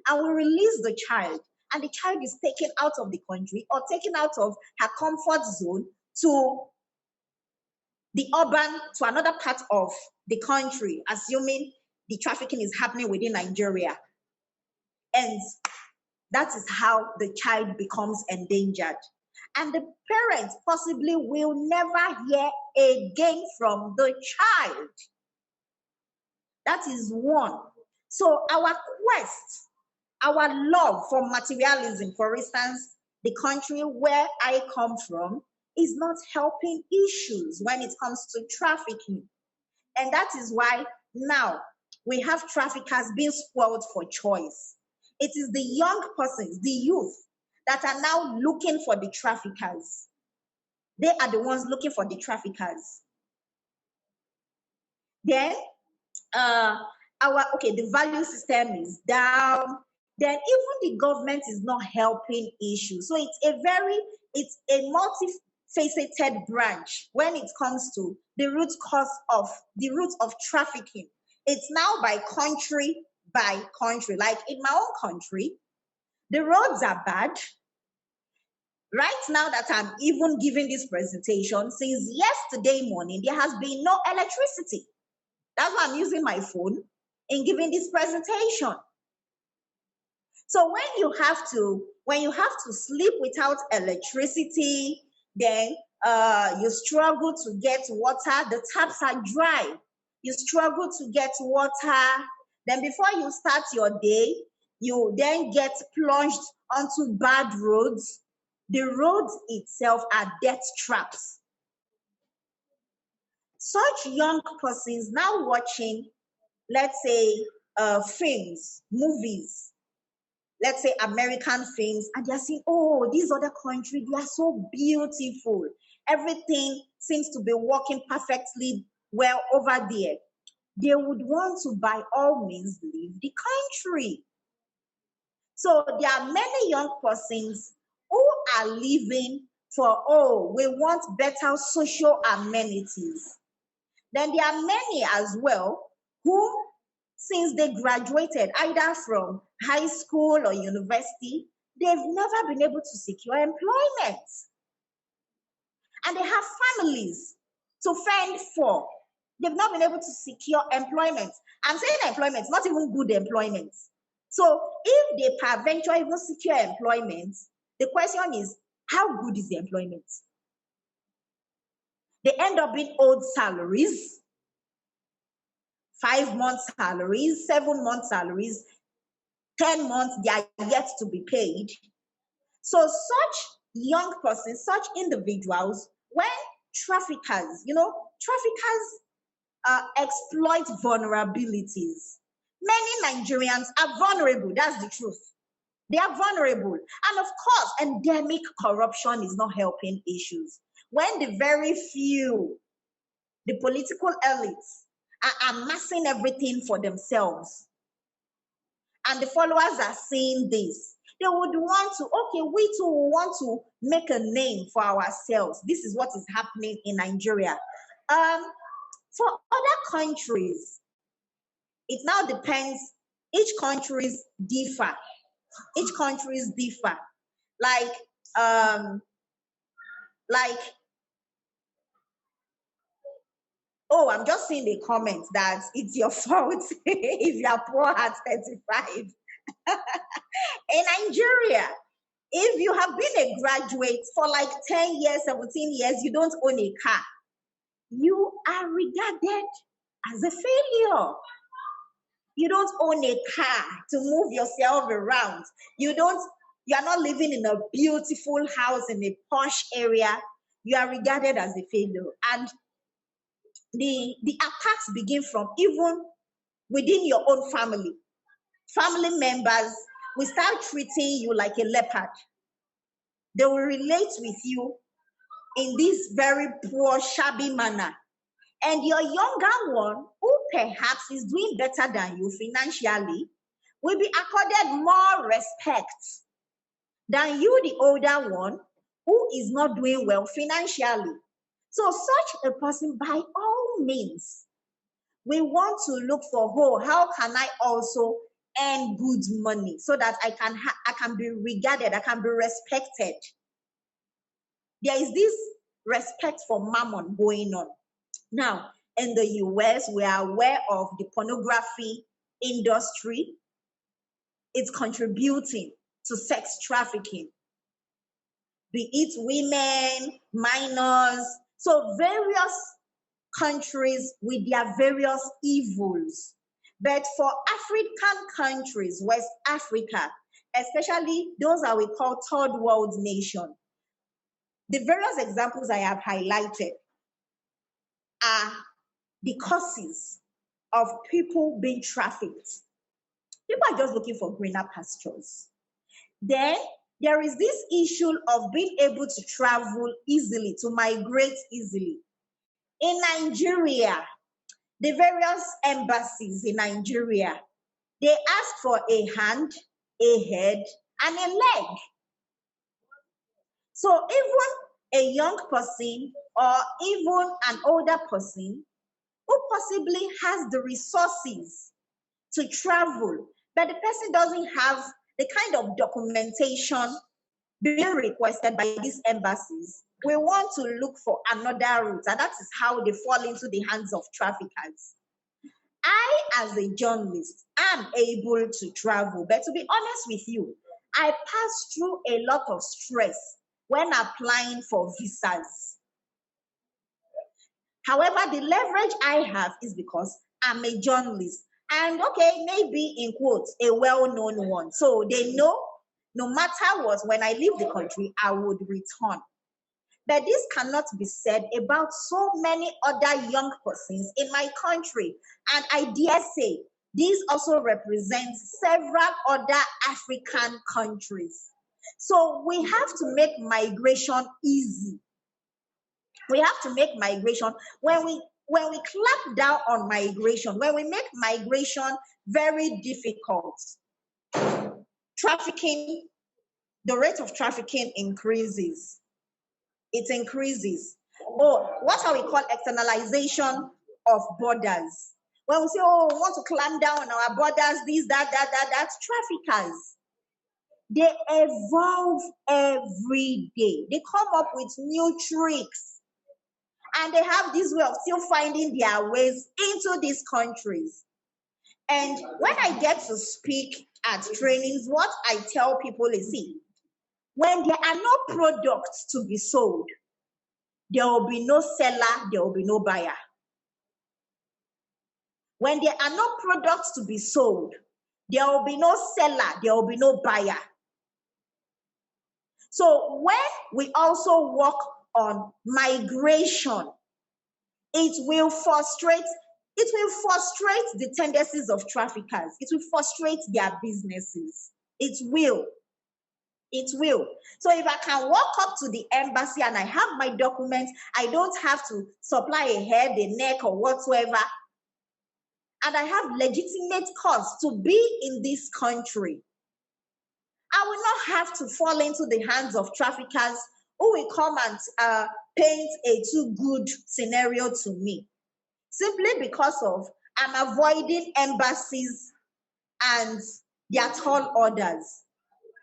And we release the child, and the child is taken out of the country or taken out of her comfort zone to the urban, to another part of the country, assuming the trafficking is happening within Nigeria. And that is how the child becomes endangered. And the parents possibly will never hear again from the child. That is one. So our quest, our love for materialism, for instance, the country where I come from, is not helping issues when it comes to trafficking. And that is why now we have traffickers being spoiled for choice. It is the young persons, the youth, that are now looking for the traffickers. They are the ones looking for the traffickers. Then the value system is down. Then even the government is not helping issues. So it's a multifaceted branch when it comes to the root of trafficking. It's now by country. Like in my own country, the roads are bad. Right now that I'm even giving this presentation, since yesterday morning, there has been no electricity. That's why I'm using my phone in giving this presentation. So when you have to sleep without electricity, then you struggle to get water. The taps are dry. You struggle to get water. Then before you start your day, you then get plunged onto bad roads. The roads itself are death traps. Such young persons now watching, let's say, films, movies, let's say American films, and they're saying, oh, these other countries, they are so beautiful. Everything seems to be working perfectly well over there. They would want to, by all means, leave the country. So there are many young persons who are living for, we want better social amenities. Then there are many as well who, since they graduated either from high school or university, they've never been able to secure employment. And they have families to fend for. They've not been able to secure employment. I'm saying employment, not even good employment. So if they peradventure even secure employment, the question is, how good is the employment? They end up being old salaries, 5 months salaries, 7 months salaries, 10 months, they are yet to be paid. So such young persons, such individuals, when traffickers exploit vulnerabilities. Many Nigerians are vulnerable, that's the truth. They are vulnerable. And of course, endemic corruption is not helping issues. When the very few, the political elites, are amassing everything for themselves, and the followers are seeing this, they would want to, okay, we too want to make a name for ourselves. This is what is happening in Nigeria. For other countries, it now depends. Each countries differ. Each countries differ. Oh, I'm just seeing the comments that it's your fault if you are poor at 35. In Nigeria, if you have been a graduate for like 10 years, 17 years, you don't own a car, you are regarded as a failure. You don't own a car to move yourself around. You are not living in a beautiful house in a posh area. You are regarded as a failure. And the attacks begin from even within your own family. Family members will start treating you like a leopard. They will relate with you in this very poor, shabby manner. And your younger one, who perhaps is doing better than you financially, will be accorded more respect than you, the older one, who is not doing well financially. So such a person, by all means, we want to look for, oh, how can I also earn good money so that I can be regarded, I can be respected. There is this respect for mammon going on. Now, in the US, we are aware of the pornography industry. It's contributing to sex trafficking, be it women, minors. So various countries with their various evils. But for African countries, West Africa, especially those that we call third world nation, the various examples I have highlighted are the causes of people being trafficked. People are just looking for greener pastures. Then there is this issue of being able to travel easily, to migrate easily. In Nigeria, the various embassies in Nigeria, they ask for a hand, a head, and a leg. So even a young person or even an older person who possibly has the resources to travel, but the person doesn't have the kind of documentation being requested by these embassies, we want to look for another route, and that is how they fall into the hands of traffickers. I, as a journalist, am able to travel, but to be honest with you, I pass through a lot of stress when applying for visas. However, the leverage I have is because I'm a journalist, and okay, maybe in quotes, a well-known one. So they know no matter what, when I leave the country, I would return. But this cannot be said about so many other young persons in my country. And I dare say, this also represents several other African countries. So we have to make migration easy. We have to make migration, when we clamp down on migration, when we make migration very difficult, trafficking, the rate of trafficking increases. It increases. Or what we call externalization of borders. When we say, oh, we want to clamp down on our borders, this, that's traffickers. They evolve every day. They come up with new tricks. And they have this way of still finding their ways into these countries. And when I get to speak at trainings, what I tell people is, see, when there are no products to be sold, there will be no seller, there will be no buyer. When there are no products to be sold, there will be no seller, there will be no buyer. So when we also work on migration, it will frustrate the tendencies of traffickers. It will frustrate their businesses. It will. So if I can walk up to the embassy and I have my documents, I don't have to supply a head, a neck, or whatsoever. and I have legitimate cause to be in this country, I will not have to fall into the hands of traffickers who will come and paint a too good scenario to me, simply because of I'm avoiding embassies and their tall orders.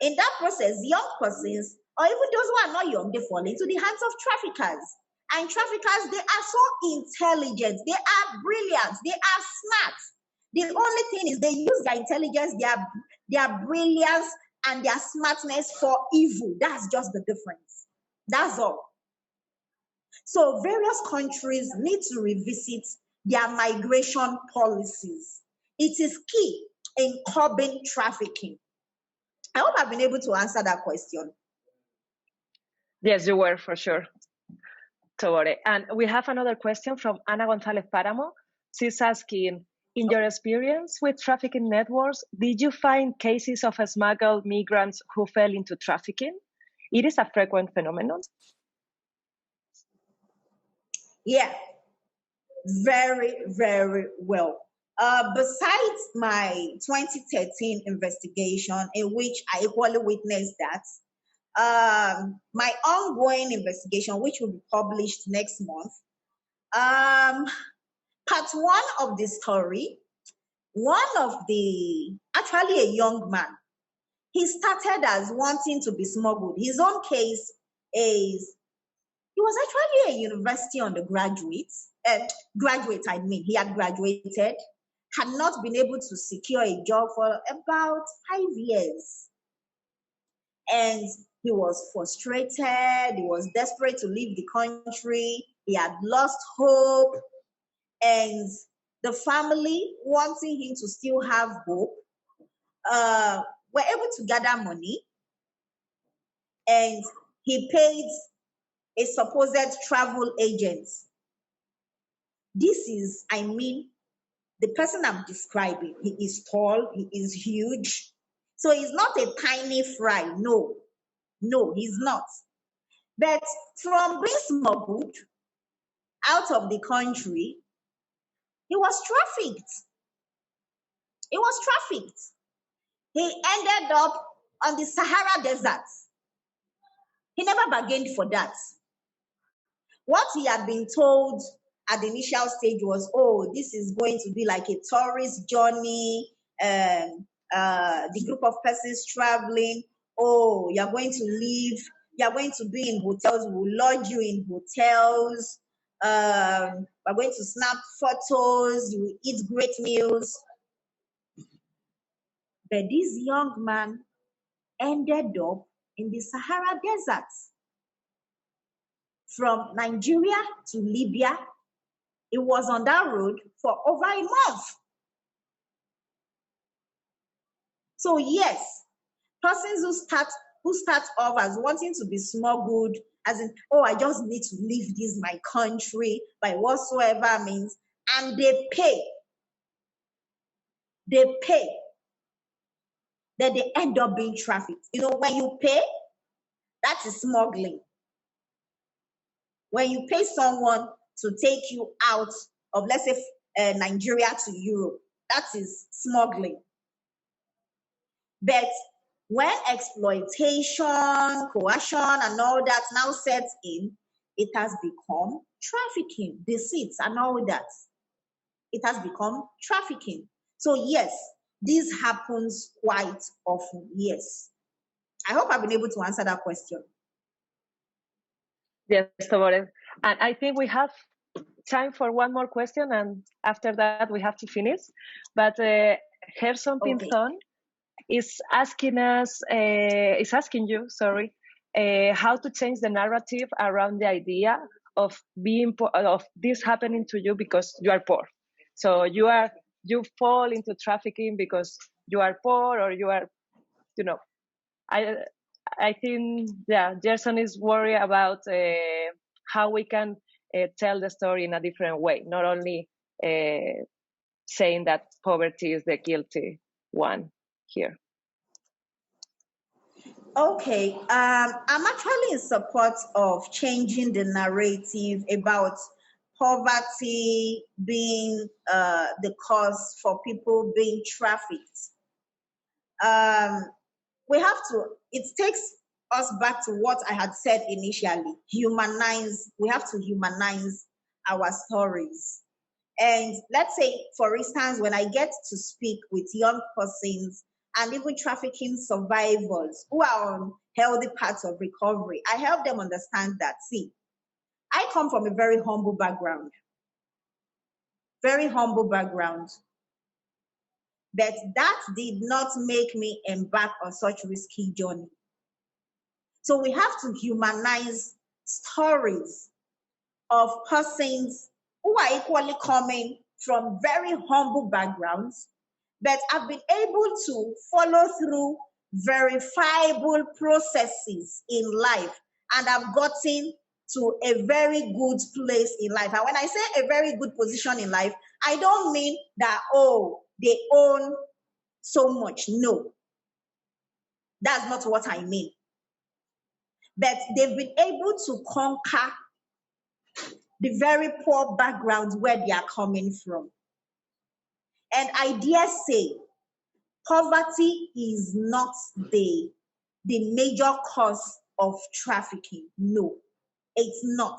In that process, young persons, or even those who are not young, they fall into the hands of traffickers. And traffickers, they are so intelligent, they are brilliant, they are smart. The only thing is they use their intelligence, their brilliance, and their smartness for evil. That's just the difference. That's all. So various countries need to revisit their migration policies. It is key in curbing trafficking. I hope I've been able to answer that question. Yes, you were, for sure, Tobore. And we have another question from Ana González Páramo. She's asking, in your experience with trafficking networks, did you find cases of smuggled migrants who fell into trafficking? It is a frequent phenomenon. Yeah, very, very well. Besides my 2013 investigation, in which I equally witnessed that, my ongoing investigation, which will be published next month, part one of the story, actually a young man, he started as wanting to be smuggled. His own case is, he was actually a university undergraduate, he had graduated, had not been able to secure a job for about 5 years. And he was frustrated, he was desperate to leave the country, he had lost hope, and the family, wanting him to still have hope, were able to gather money, and he paid a supposed travel agent. This is, the person I'm describing, he is tall, he is huge. So he's not a tiny fry, no, he's not. But from being smuggled out of the country, he was trafficked. He ended up on the Sahara Desert. He never bargained for that. What he had been told at the initial stage was, oh, this is going to be like a tourist journey, the group of persons traveling, oh, you're going to live, you're going to be in hotels, we'll lodge you in hotels, we're going to snap photos, you will eat great meals. But this young man ended up in the Sahara Desert. From Nigeria to Libya, it was on that road for over a month. So yes, persons who start off as wanting to be smuggled, as in, oh, I just need to leave this my country by whatsoever means, and they pay, that they end up being trafficked. You know, when you pay, that is smuggling. When you pay someone to take you out of, let's say, Nigeria to Europe, that is smuggling. But when exploitation, coercion, and all that now sets in, it has become trafficking, deceit, and all that. It has become trafficking. So yes, this happens quite often, yes. I hope I've been able to answer that question. Yes, Tobore. And I think we have time for one more question, and after that we have to finish. But Gerson Pinzón is asking you, how to change the narrative around the idea of this happening to you because you are poor. So you fall into trafficking because you are poor, or you are, I think, yeah, Gerson is worried about how we can tell the story in a different way, not only saying that poverty is the guilty one here. Okay, I'm actually in support of changing the narrative about poverty being the cause for people being trafficked. We have to, it takes us back to what I had said initially, we have to humanize our stories. And let's say, for instance, when I get to speak with young persons and even trafficking survivors who are on healthy paths of recovery, I help them understand that, see, I come from a very humble background, but that did not make me embark on such risky journey. So we have to humanize stories of persons who are equally coming from very humble backgrounds, but have been able to follow through verifiable processes in life and have gotten to a very good place in life. And when I say a very good position in life, I don't mean that, oh, they own so much. No, that's not what I mean. But they've been able to conquer the very poor backgrounds where they are coming from. And I dare say, poverty is not the major cause of trafficking. No, it's not.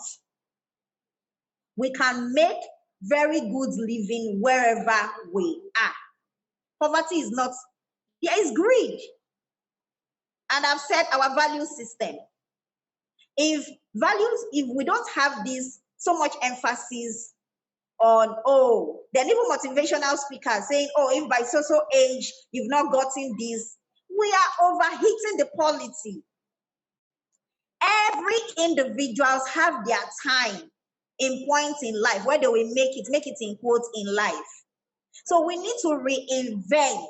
We can make very good living wherever we are. Poverty is not, there is greed. And I've said our value system. If we don't have this so much emphasis on, oh, then even motivational speakers saying, oh, if by so age you've not gotten this, we are overheating the polity. Every individuals have their time in points in life where they will make it in quotes in life. So we need to reinvent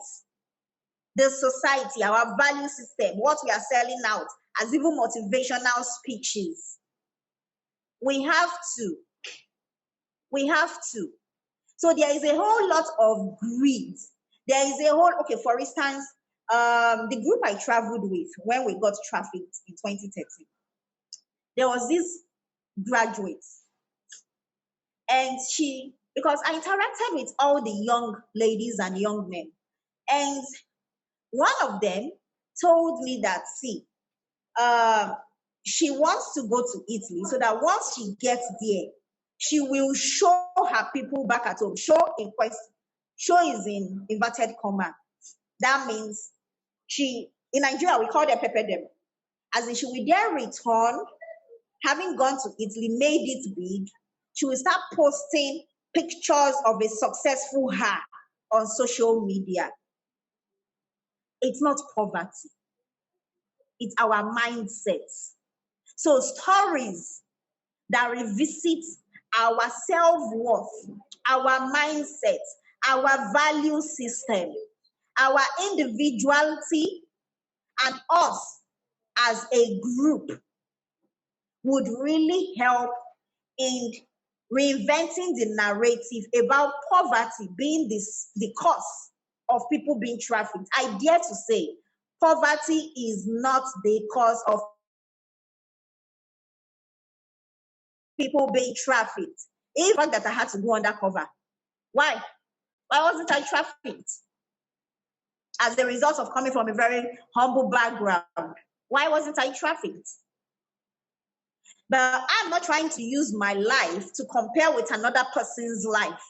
the society, our value system, what we are selling out as even motivational speeches. We have to. So there is a whole lot of greed. There is a whole, okay, for instance, the group I traveled with when we got trafficked in 2013, there was this graduate, and because I interacted with all the young ladies and young men, and one of them told me that, see, she wants to go to Italy so that once she gets there, she will show her people back at home. Show is in inverted comma. That means in Nigeria, we call them pepper them. As in, she will then return, having gone to Italy, made it big. She will start posting pictures of a successful her on social media. It's not poverty. It's our mindsets. So stories that revisit our self-worth, our mindset, our value system, our individuality, and us as a group would really help in reinventing the narrative about poverty being the cause of people being trafficked. I dare to say, poverty is not the cause of people being trafficked. In fact, that I had to go undercover. Why? Why wasn't I trafficked? As a result of coming from a very humble background, why wasn't I trafficked? But I'm not trying to use my life to compare with another person's life.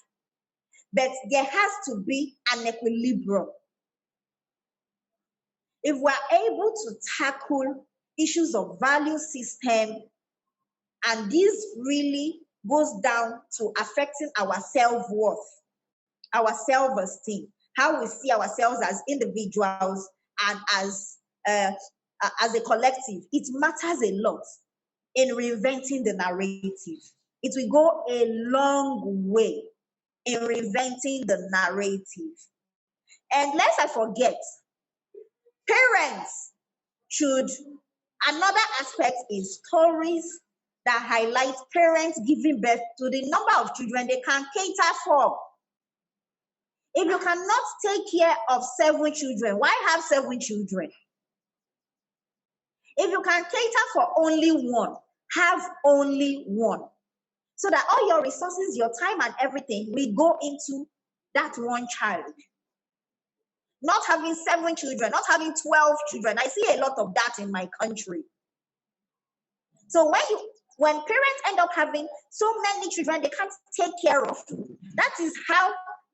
But there has to be an equilibrium. If we're able to tackle issues of value system, and this really goes down to affecting our self-worth, our self-esteem, how we see ourselves as individuals and as a collective, it matters a lot in reinventing the narrative. It will go a long way in reinventing the narrative. And lest I forget, parents should, another aspect is stories that highlight parents giving birth to the number of children they can cater for. If you cannot take care of 7 children, why have 7 children? If you can cater for only one, have only one. so that all your resources, your time and everything will go into that one child. Not having 7 children, not having 12 children. I see a lot of that in my country. So when parents end up having so many children they can't take care of, that is how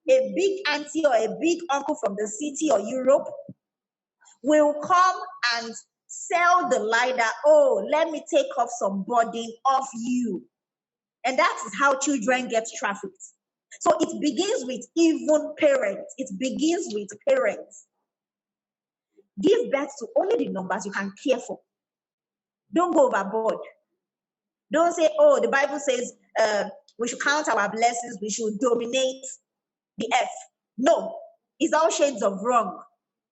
a big auntie or a big uncle from the city or Europe will come and sell the lie that, oh, let me take off some burden off you. And that is how children get trafficked. So it begins with even parents. It begins with parents. Give birth to only the numbers you can care for. Don't go overboard. Don't say, oh, the Bible says we should count our blessings, we should dominate the earth. No, it's all shades of wrong.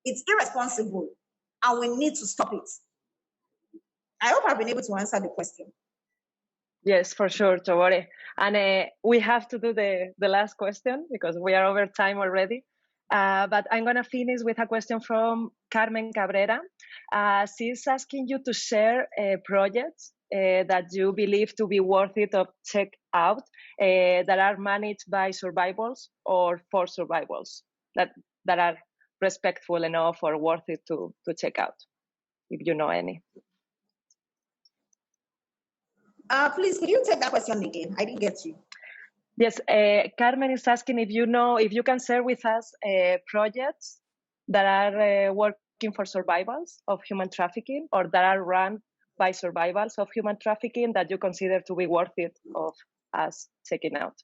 It's irresponsible, and we need to stop it. I hope I've been able to answer the question. Yes, for sure, Tobore. And we have to do the last question because we are over time already. But I'm going to finish with a question from Carmen Cabrera. She's asking you to share projects that you believe to be worth it to check out that are managed by survivors or for survivors that are respectful enough or worth it to check out, if you know any. Please, could you take that question again? I didn't get you. Yes, Carmen is asking if you can share with us projects that are working for survivors of human trafficking or that are run by survivors of human trafficking that you consider to be worth it of us checking out.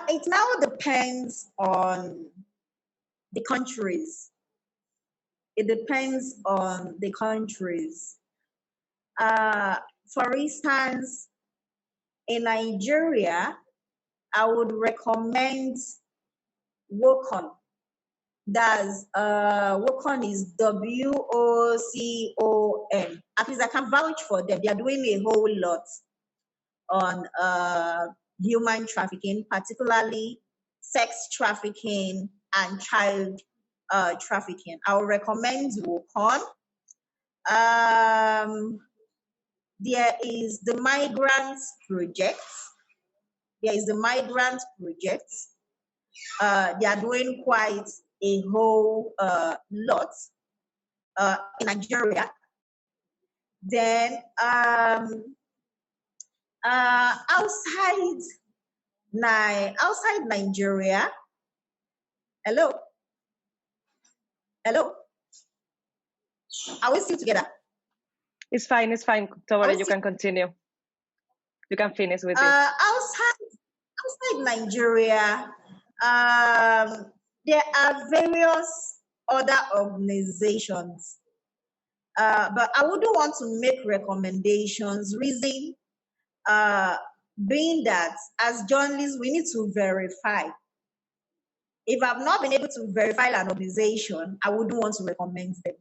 It now depends on the countries. It depends on the countries. For instance, in Nigeria, I would recommend WOCON. That's WOCON is WOCON. At least I can vouch for them. They are doing a whole lot on human trafficking, particularly sex trafficking and child trafficking. I would recommend WOCON. There is the Migrants Project. They are doing quite a whole lot in Nigeria. Then outside Nigeria, hello, are we still together? It's fine, Tobore, you can continue. You can finish with it. Outside Nigeria, there are various other organizations, but I wouldn't want to make recommendations. Reason being that as journalists, we need to verify. If I've not been able to verify an organization, I wouldn't want to recommend them.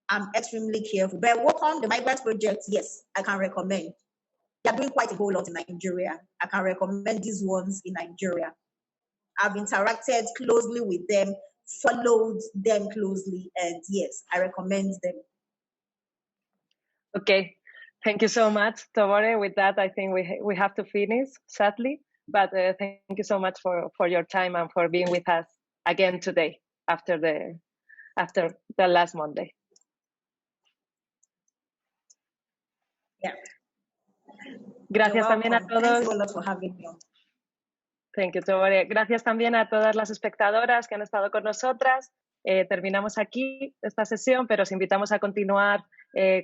I'm extremely careful. But work on the Migrants Project, yes, I can recommend. They are doing quite a whole lot in Nigeria. I can recommend these ones in Nigeria. I've interacted closely with them, followed them closely, and yes, I recommend them. Okay, thank you so much, Tobore. With that, I think we have to finish, sadly. But thank you so much for your time and for being with us again today after the last Monday. Yeah. Gracias también a todos. Thanks a lot for having me. Thank you, Tobore. Gracias también a todas las espectadoras que han estado con nosotras. Terminamos aquí esta sesión, pero os invitamos a continuar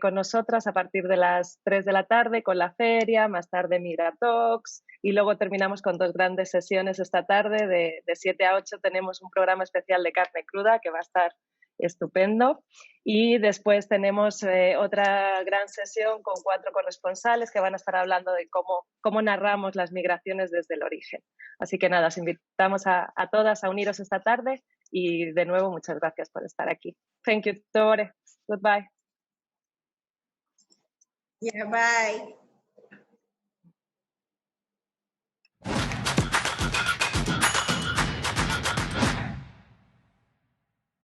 con nosotras a partir de las 3 de la tarde con la feria, más tarde MIGRATALKS y luego terminamos con 2 grandes sesiones esta tarde. De 7 a 8 tenemos un programa especial de carne cruda que va a estar estupendo y después tenemos otra gran sesión con 4 corresponsales que van a estar hablando de cómo narramos las migraciones desde el origen. Así que nada, os invitamos a todas a uniros esta tarde y de nuevo muchas gracias por estar aquí. Thank you, Tobore. Goodbye. Yeah, bye.